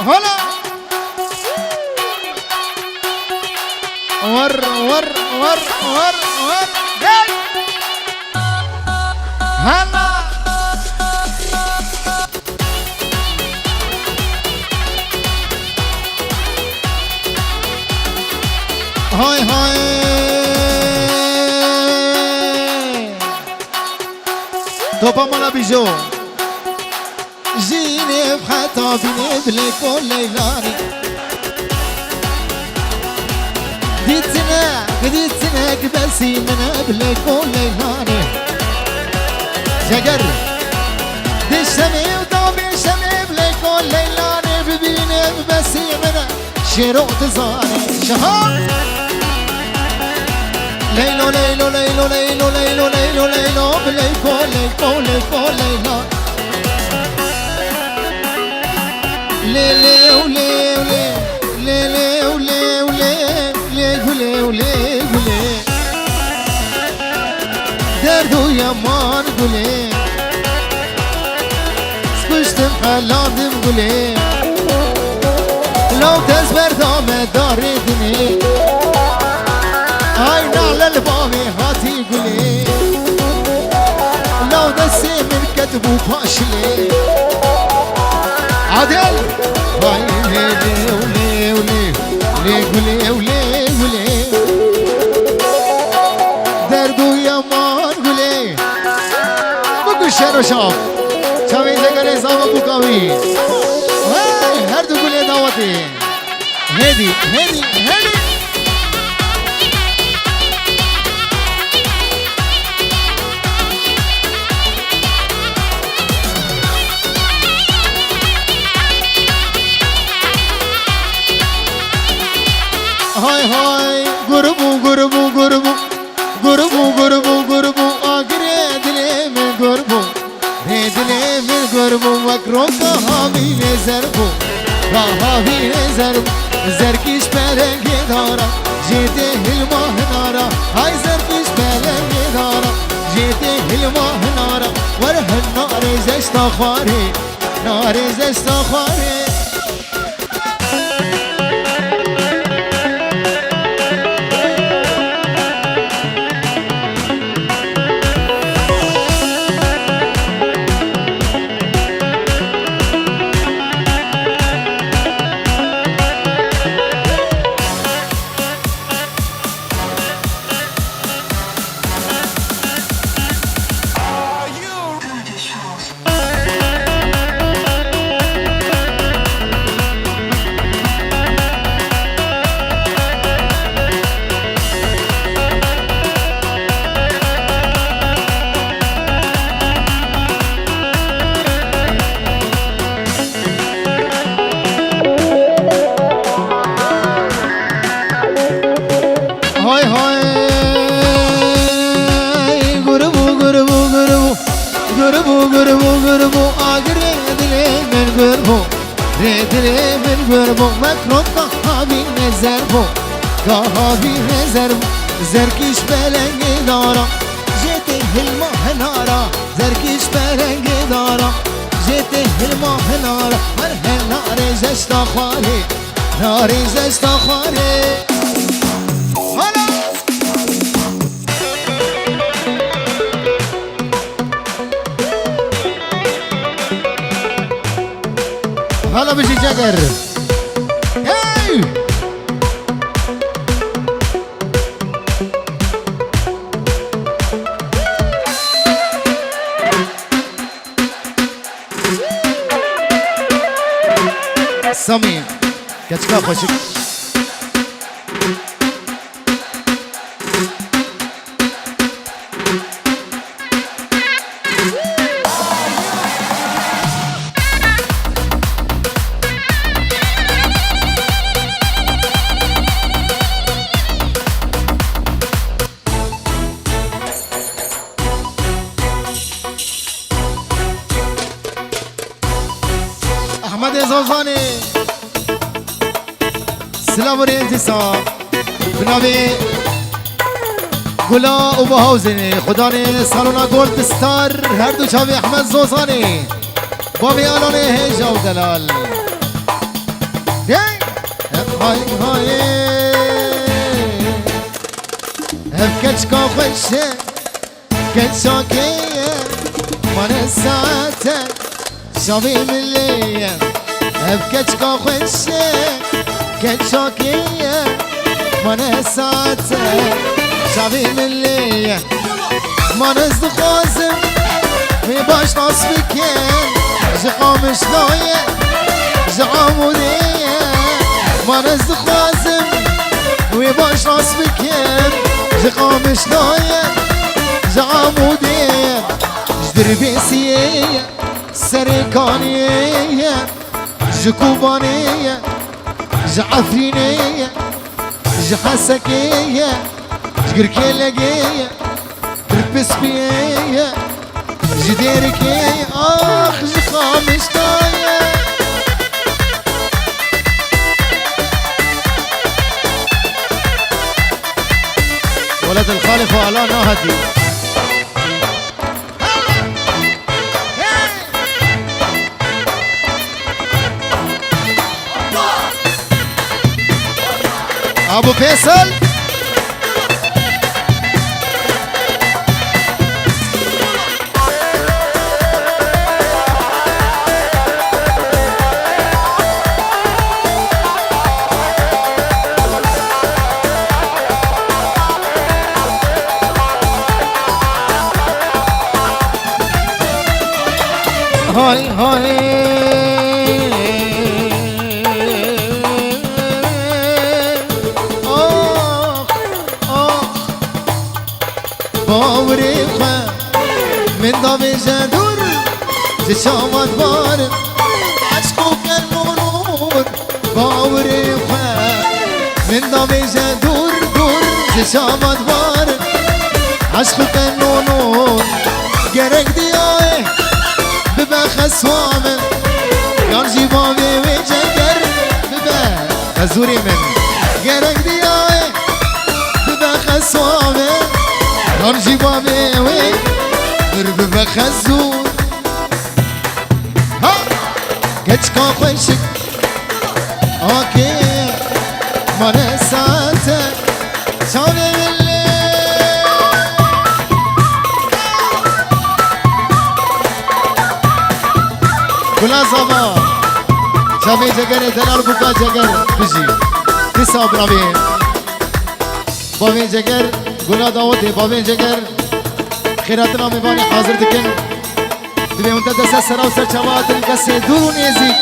هلا ور ور ور ور ور هلا هاي هاي توبا مالا بيجو جيني بحطا بيني بليكون ليلاني قديتنا كبسي من بليكون ليلاني جاقر دي الشمي وطوبي الشمي بليكون ليلاني ببيني ببسي من شيرو تزاني شهر ليلو ليلو ليلو ليلو ليلو ليلو ليلو بليكو ليكو ليكو ليلو ليلي ولي ولي ليلي ولي ولي ليلي ولي ولي دردو يا مان قولي سكشتم حلادم قولي لو تزبر دام داردني هاي نعلى البامي هاتي قولي لو دسي من كتبو فاشلي عادل هاي ليلي ولي ولي لي قولي ولي ولي دردو يا مان قولي بقو الشهر شاب شابي زكري صابا بوكاوي هاي هردو قولي دعوتي هدي هدي هدي هاي هاي قربو قربو قربو قربو قربو قربو اقريد لي من قربو ريد لي من قربو مكروكا هامي نزربو هامي نزربو زركيش بلنگي دارا جيته الماه نارا هاي زركيش بلنگي دارا جيته الماه نارا وره النار زشتا خواري نار زشتا خواري ردلي من قربو مكروب قهابي نزربو قهابي نزربو زركيش بلنگي دارا جيتي الماه نارا زركيش بلنگي دارا جيتي الماه نارا هر نار زشتا خواري نار زشتا خواري هلا بيجي جاكر هاي سامي كاتشكا خوشك احمد زوزاني سلام انتصاب بنابي گلا و بهاوزنی خدانه سالونا گولد ستار هر دو چاوی احمد زوزانی با میانان هجا و دلال هاي هاي هبكتش كوخشة كتشوكية وانا ساعتك شبي ملية هبكتش كوخشة كتشوكية وانا ساعتك شبي ملية ما نزد خوزم باش نصفك زقام شلوية زعامودية ما نزد خوزم باش نصفك زقام شلوية زعامودية جدر بيسية سريكانية جكوبانية جعفرينية جحسكية جقركيلقية تربس بيا جديرك اخ جخامش طايا ولد الخالق وعلا نهدي ابو فيصل هاي هاي باوريخه من دامي جدور زشامت بار عشقو كالنور باوريخه من دامي جدور دور زشامت بار عشقو كالنور gerek diye ببخس وامن يرجي بابي ويجكر بزوري من gerek diye ببخس وامن يرجي بابي ويجكر ببخس زور ها كتشكا خوشك اوكي ما نساتك شاني كلا صبا شافي جگر دلار بوكا جگر بجي تسا برابين بابين جگر گلا داوت بابين جگر خيراتنا مباني حاضر دكن دبي انت دس سرا وسر چوات القص دور نيزي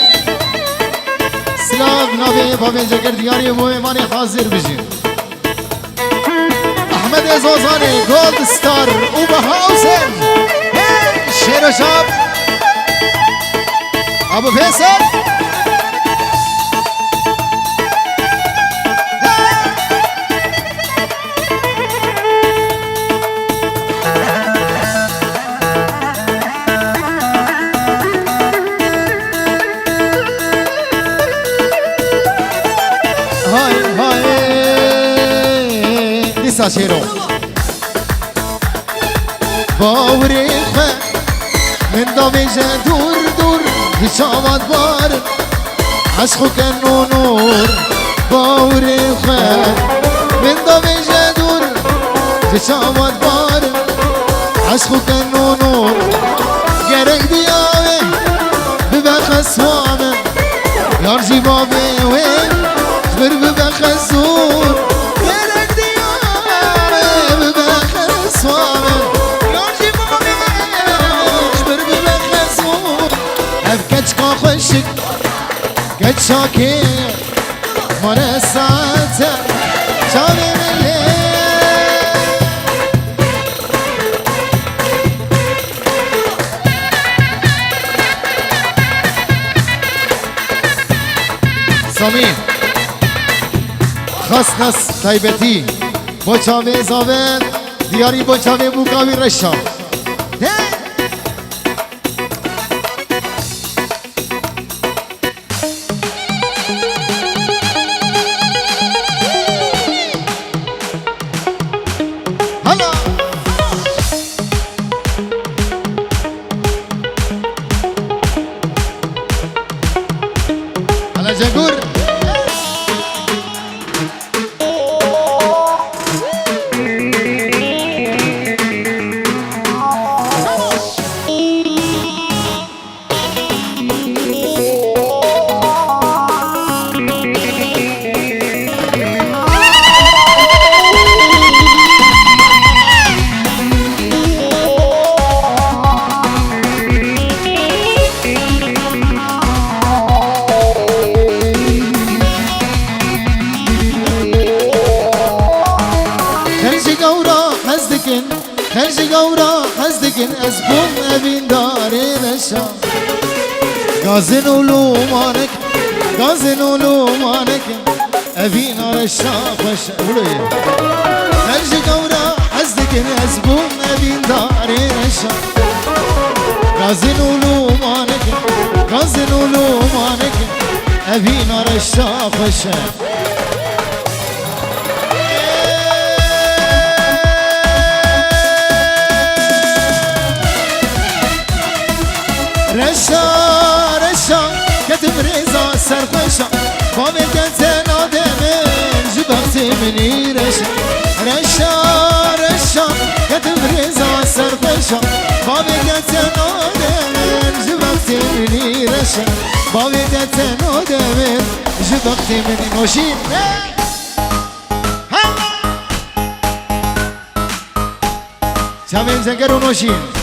سلام نبي بابين جگر دياري مو مباني حاضر بجي احمد زوزاني جولد ستار وبهاوسن شير شاب ابو فيصل هاي هاي لسه شيرو باوريخه من دامي جدور دور هشامت بار عشقو كنو نور باوريخه من دامي جدور هشامت بار عشقو كنو نور gerek diye ببخس وامن يرجي بابي وين جبر ببخس زور gerek diye ببخس وامن يرجي بابي وين جبر ببخس زور هبكتشكا خوشك كتشاكي مرساتك شامي ملي سامين خاص ناس تايبتي بوچاوي زاوين دياري بوچاوي بوكاوي رشا هلا هلا جاكور رشا غازن ولومانك غازن ولومانك أبينا رشا خشا هرج قورا أزدك نزبون أبين داري رشا غازن ولومانك غازن ولومانك أبينا رشا خشا رشا رشا كتب رزا سرخشا بابي كتن آدمين جبهت مني رشا رشا رشا كتب رزا سرخشا بابي كتن آدمين جبهت مني رشا بابي كتن آدمين جبهت مني نوشين شامين زنقر ونوشين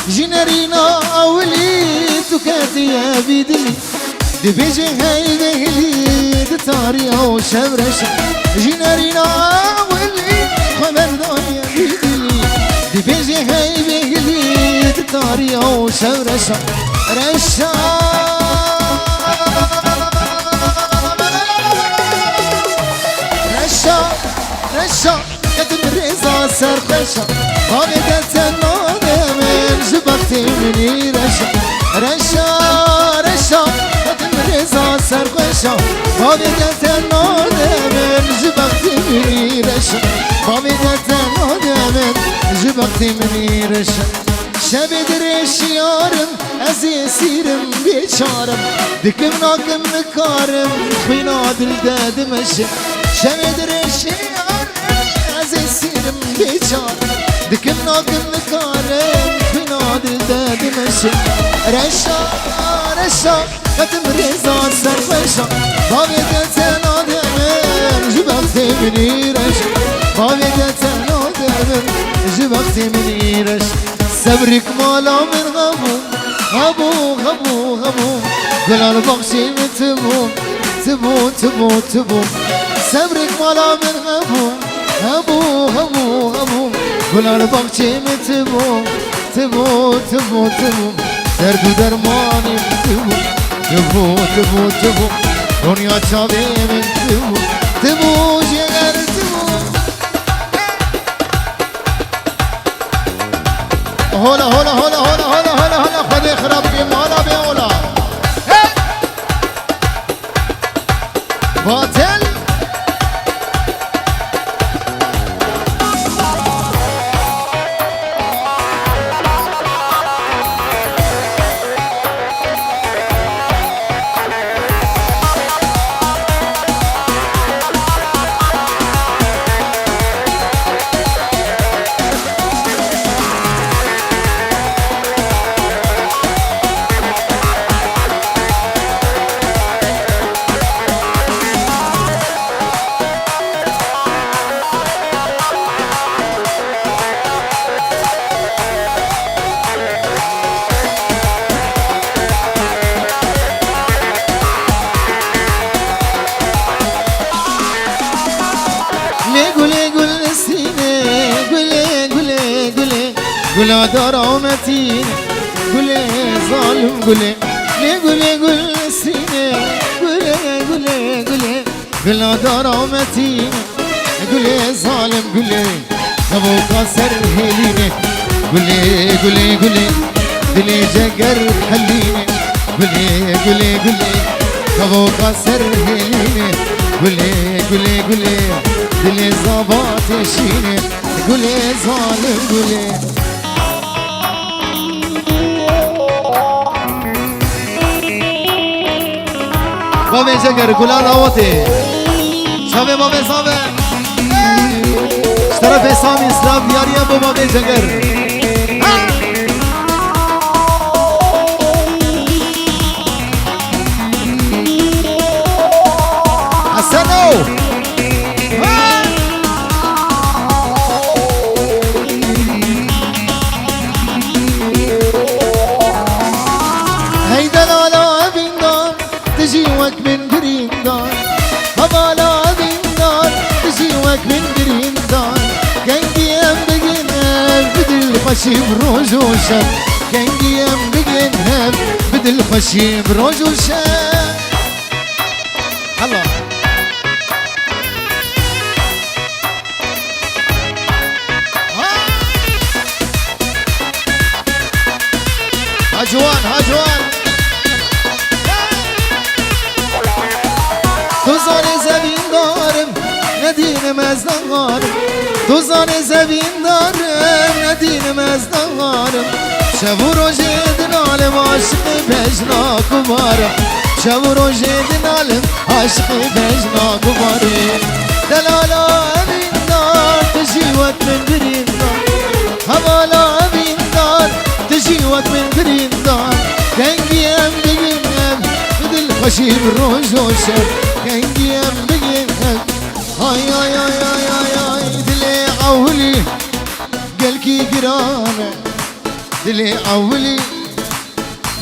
جنرينا أولي تكاتي يا بيدلي دي بيجي هاي بهلي دي طاري أو شبرشة جنرينا أولي خبر يا بيدلي دي بيجي هاي بهلي دي طاري أو شبرشة رشا رشا رشا كتب رزا سرخشة هاي كتنو جبت مني رشا رشا رشا قدم رزا سرقشا بابي قتل من جبت مني رشا بابي قتل من جبت مني رشا شب درش يارم ازي سيرم بيشارم دكم ناكم نكارم خينا دل داد مشي شب درش يارم ازي سيرم بيشارم دكم ناكم نكارم دل داد مشي رشا رشا قدم رزا سرخشا بابي قتل آدمين جبت مني رشا بابي قتل آدمين جبت مني رشا صبرك مالا من غموم غمو غمو غمو قلال بخشي من تبوم تبوم تبوم تبوم صبرك مالا من غموم غمو غمو غمو قلال بخشي من تبوم تبو تبو تبو درد درماني تبو تبو تبو تبو دنيا چاوي من تبو تبو جگر تبو هولا هولا هولا هولا هولا هولا هولا خدي خراب بي مالا بي اولا باطل قولا درامتين قولي ظالم قولي ليه قولي قول سيني قولي قولي قولي قولا درامتين قولي ظالم قولي ابو كسر هليني قولي قولي قولي دلي جقر حليني قولي قولي قولي كبوكا سرهيني قولي قولي قولي دلي زباط يشيني قولي ظالم قولي بابي جگر گلان آواتی شبه بابي صابه اشترف سامي اسلام دیاریم با بابي جگر حسنو هيدا لا بيندان تجيوك من بريندان هبا لا بيندان تجيوك من بريندان كنجي ام بجنب بدل خشي بروج وشب كنجي ام بجنب بدل خشي بروج وشب الله هجوان هجوان توزان زبین دارم ندینم از دارم توزان زبین دارم ندینم از دارم شب و روز دنالم عاشق بجنا کبارم شب و روز دنالم عاشق بجنا کبارم دلالا امین دار تجیوت من برین دار حوالا امین دار تجيوك من بريندان كنجيم بجنب بدل خشيب روج وشب كنجيم بجنب هاي هاي هاي هاي هاي هاي دلي عولي قلكي قرانة دلي عولي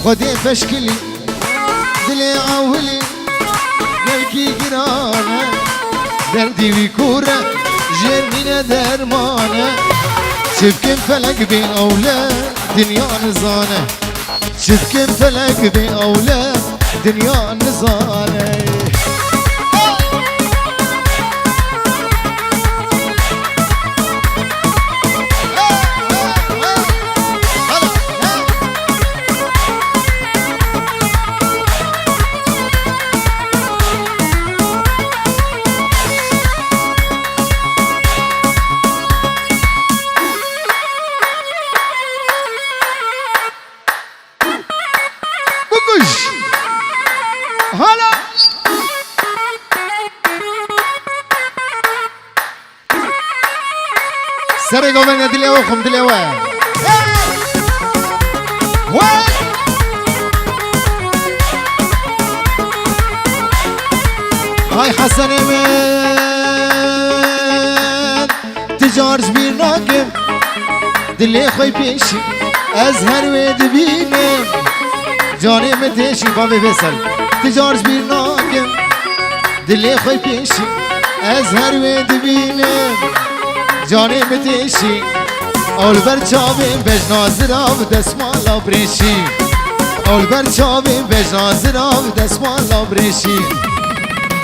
خدي فشكلي دلي عولي قلكي قرانة دردي بكورة جرمينا درمانة شبكن فلك بين أولاد دنيا نزانة شبكن فلك بين أولاد دنيا نزانة هلا سرقوا من دلي وخم دلي وين هاي حسن من تجار جبير راكب دلي خوي بيشي ازهر ودبيني جاني متشي بابي فيصل تجار جبير راكب دلي خوي بيشي ازهر ودبيني جاني متشي اول برچاویم بجنازرام دسمالا برشی اول برچاویم بجنازرام دسمالا برشی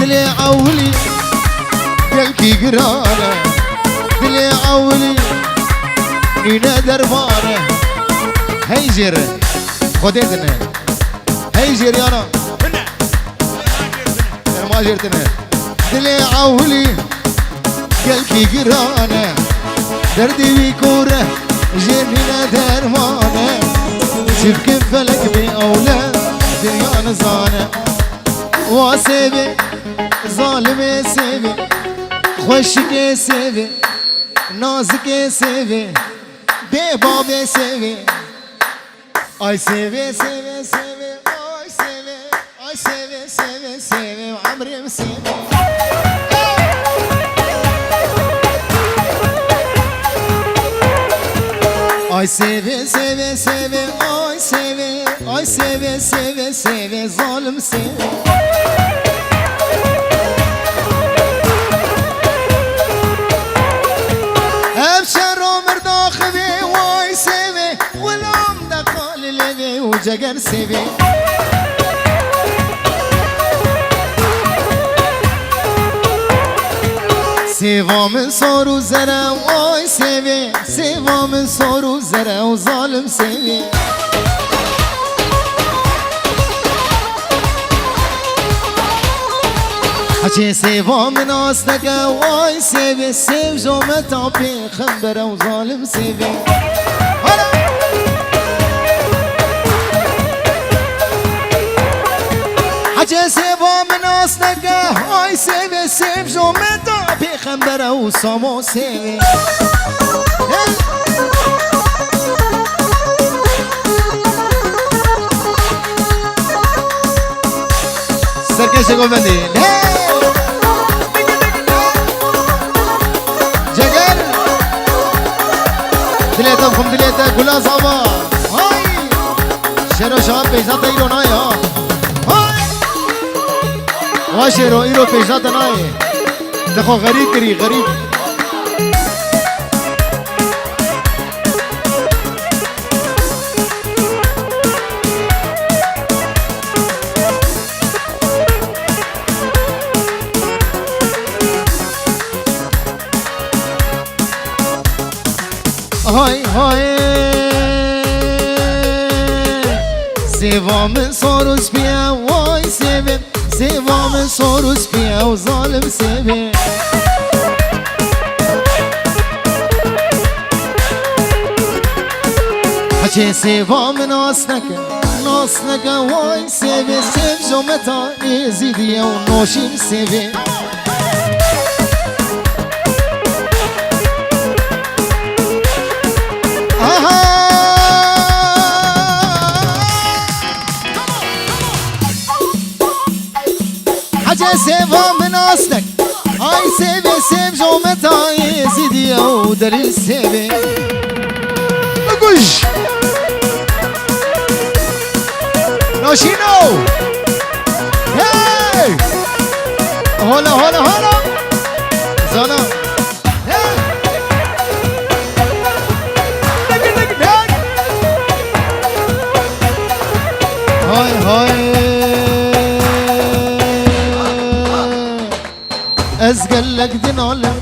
دل اولی دلکی گرانه دل اولی نینه دربانه هی جیر خودتنه هی جیر یانا ما جیرتنه دل اولی دلکی گرانه دردی بی کوره جنینه درمانه شبکن فلک بی اولاد دنیا نزانه واسبه ظالمه سبه خوشگه سبه نازکه سبه ببابه سبه آی سبه سبه سبه آی سبه آی سبه سبه سبه عمرم سبه Ay seve seve seve ay seve ay seve seve seve zalim seve Hemşer ömür daxibi vay seve Gulam da kalileve ucager seve Sevamın soru zere ay sevi Sevamın soru zere o zalim sevi حكي سيفا من أصلك واي سيفي سيف جومة عبي خنبرة وظالم سيفي حكي سيفا من أصلك واي سيفي سيف جومة عبي خنبرة وصامو سيفي سركش قومندي جگر دلیتا بخم دلیتا گلا زابا های شیرو شاب پیشتا ایرو نای ها های وا شیرو ایرو پیشتا نای دخو غریب کری غریب های های سیوا من ساروس بیا وای سیوه سیوا من ساروس بیا و ظالم سیوه حچه سیوا من ناس نکه وای سیوه سیو جمتا ایزیدیه و نوشین سیوه حاجة سيفا من أصلك هاي سيفي سيف جومتها يزيدي أو دليل سيفي نقوش نوشينو هاي هولا هولا هولا زانا هاي هاي ازقلك دنالم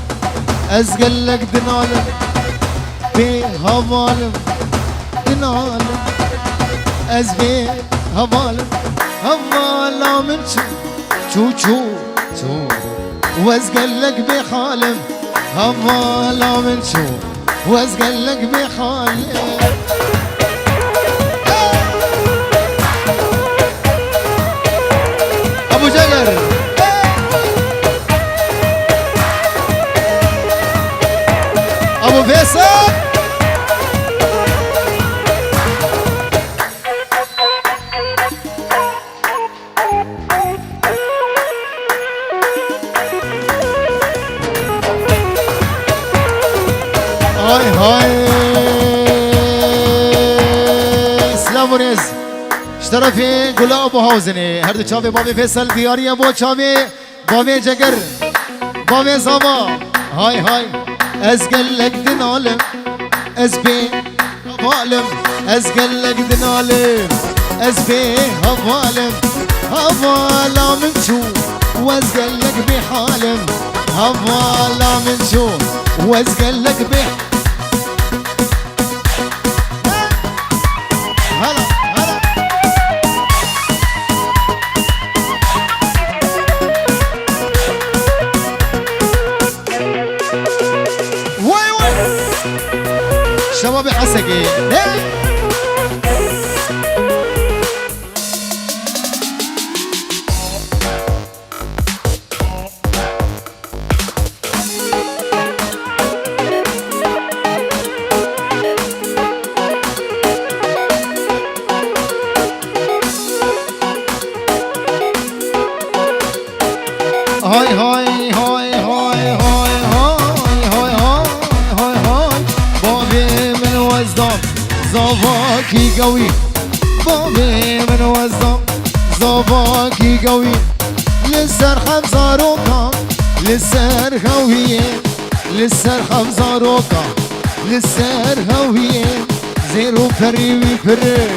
ازقلك دنالم بي هوالم دنالم ازبي هوالم هوالا من شو وازقلك بحالم هوالا من شو وازقلك بحالم ابو جقر ابو فيصل هاي هاي اسلام ورز اشترفي قولا ابو هاوزني هردو چاوي بابي فيصل دياري ابو چاوي بابي جگر بابي زابا هاي هاي ازقلك دنالم ازبي هوالم ازقلك دنالم ازبي هوالم هوالا من شو وازقلك بحالم هوالا من شو وازقلك هلا هلا شباب حسقي هاي هاي هاي هاي هاي هاي هاي هاي هاي بابي من وزدان زواكي قوي بابي من وزدان زواكي قوي لسر خمسة روكا لسر هوية لسر خمسة روكا لسر هوية زيرو فري وفري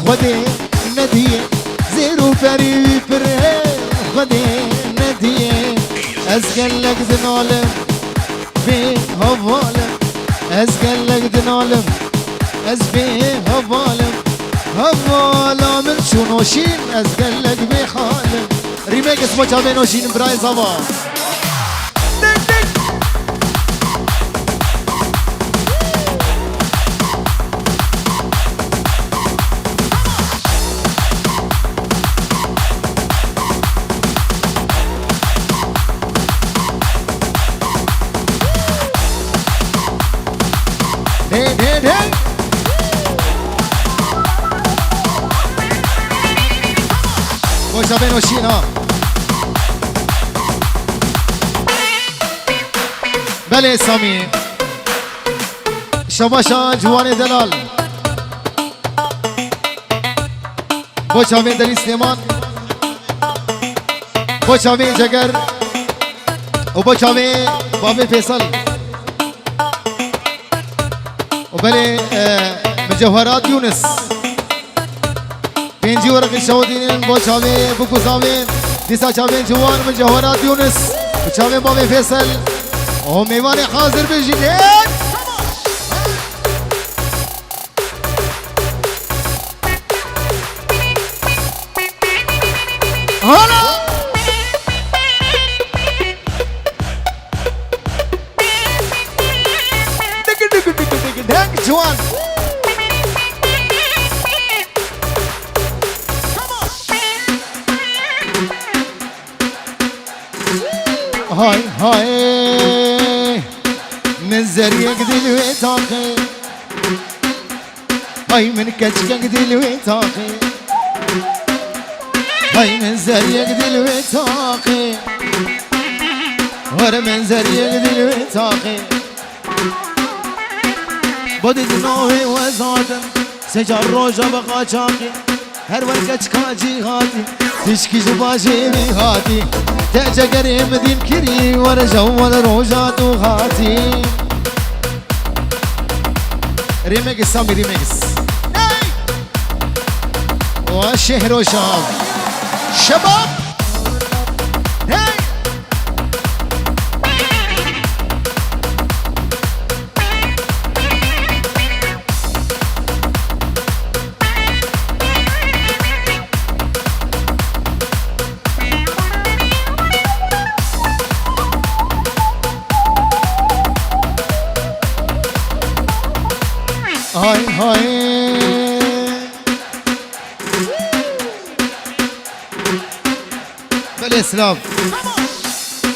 خدي ندية زيرو فري وفري خدي ندية أزقلك دنالم في هوالم أزقلك دنالم أزبي هوالم هوالا من شو نوشين أزقلك بحالم ريميك اسمه جامين وشين براي زوا جامين وشين ها بله سامي شباشا جوان دلال بو جامين دلی سلیمان بو جامين جگر و بو جامين بابي فيصل وبله مجوهرات يونس بينجي ورق الشودين بو جامين بو كوزامين ديسا جامين جوان مجوهرات يونس وجامين بابي فيصل وميواني حاضر بالجنين هلا دق دق دق دق دق جوان هاي هاي من زريق دلوي تاخي هاي من كشكك دلوي تاخي هاي من زريق دلوي تاخي ورا من زريق دلوي تاخي بدت نوهي وزادم سجار روجا بقى شاقي هر ورقة كاجي هاتي تشكي جباشي هاتي تأجى قريب دين كري ورجو والروجات وهاتي ريميكس سامي ريميكس والشهر وشاب شباب هاي هاي بله سلام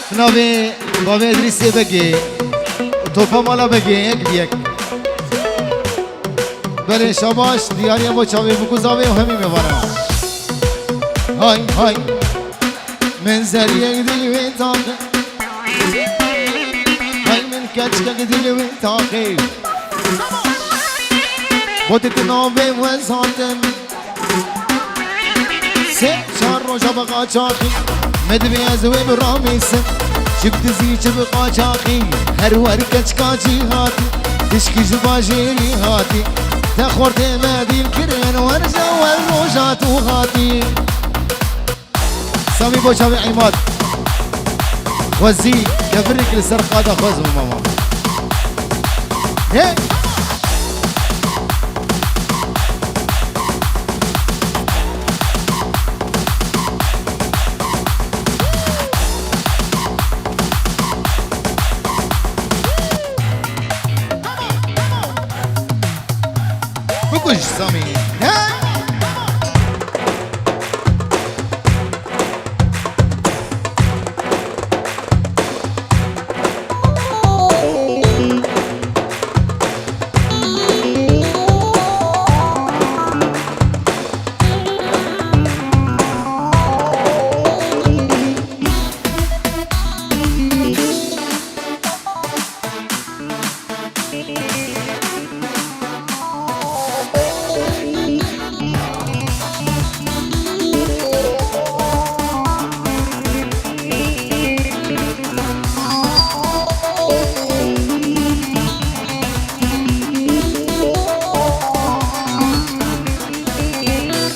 سلامي بابي ادريسي بقي توفا مالا بقي يك بيك بله شاباش دياري ابو چاوي بكوزاوي وهمي مبارا هاي هاي من زريق دلوي تاقي هاي من كشكك دلوي تاقي بودت نوبه وزاتن سه چار روزا بقا چاقي مدبي ازوي براميسم شبت زيج بقا چاقي هر وركش كاجي هاتي تشكي جباجيري هاتي تخورت مدين كرين ورجا والروجات وهاتي سامي بوشاوي عماد وزي كفرك لسرقادة خوزم ماما هيك بكش سامي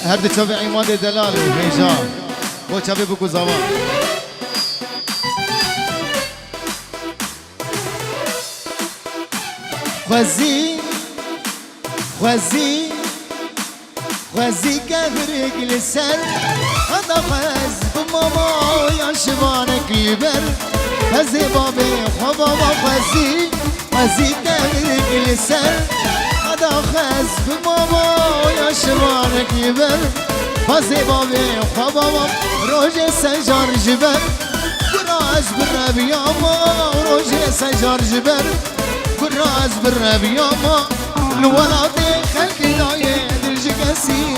هرد چاوی ایمان دلال هیجان با چاوی بگو زمان خوزی خوزی خوزی که برگل سر دخز بماما يا شبانك يبر هزي بابي خبابا خزي كاملك لسر دخز بماما يا شبانك يبر هزي بابي خبابا روج سجار جبر براز بالربياما روج سجار جبر براز بالربياما الولاد خلق دايه درج قسيم